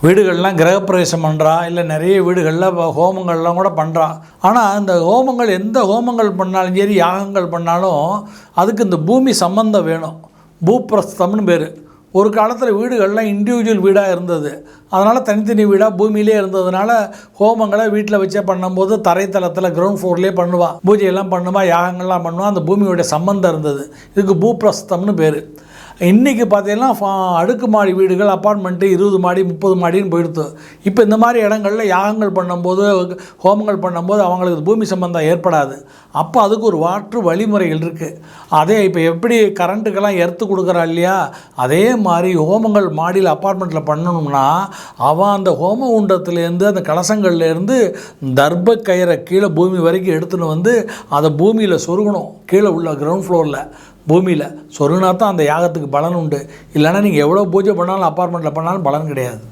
வீடுகள்லாம் கிரகப்பிரவேசம் பண்ணுறா, இல்லை நிறைய வீடுகளில் ஹோமங்கள்லாம் கூட பண்ணுறா. ஆனால் இந்த ஹோமங்கள் எந்த ஹோமங்கள் பண்ணாலும் சரி, யாகங்கள் பண்ணாலும் அதுக்கு இந்த பூமி சம்பந்தம் வேணும். பூப்பிரஸ்தம்னு பேர். ஒரு காலத்தில் வீடுகள்லாம் இண்டிவிஜுவல் வீடாக இருந்தது. அதனால் தனித்தனி வீடாக பூமியிலே இருந்ததுனால ஹோமங்களை வீட்டில் வச்சே பண்ணும்போது தரைத்தளத்தில் கிரவுண்ட் ஃப்ளோர்லேயே பண்ணுவாள். பூஜையெல்லாம் பண்ணுவா, யாகங்கள்லாம் பண்ணுவாள். அந்த பூமியோடைய சம்பந்தம் இருந்தது. இதுக்கு பூப்பிரஸ்தம்னு பேர். இன்றைக்கி பார்த்தீங்கன்னா அடுக்குமாடி வீடுகள், அப்பார்ட்மெண்ட்டு 20 மாடி 30 மாடின்னு போயிடுது. இப்போ இந்த மாதிரி இடங்களில் யாகங்கள் பண்ணும்போது, ஹோமங்கள் பண்ணும்போது அவங்களுக்கு பூமி சம்பந்தம் ஏற்படாது. அப்போ அதுக்கு ஒரு மாற்று வழிமுறைகள் இருக்குது. அதே இப்போ எப்படி கரண்ட்டுக்கெல்லாம் எர்த்து கொடுக்குறா இல்லையா, அதே மாதிரி ஹோமங்கள் மாடியில் அப்பார்ட்மெண்ட்டில் பண்ணணும்னா அவன் அந்த ஹோம குண்டத்துலேருந்து, அந்த கலசங்கள்லேருந்து தர்ப கயிறை கீழே பூமி வரைக்கும் எடுத்துன்னு வந்து அதை பூமியில் சொருகணும். கீழே உள்ள கிரவுண்ட் ஃப்ளோரில் பூமியில் சொருகினா தான் அந்த யாகத்துக்கு பலன் உண்டு. இல்லைன்னா நீங்கள் எவ்வளோ பூஜை பண்ணாலும் அப்பார்ட்மெண்ட்டில் பண்ணாலும் பலன் கிடையாது.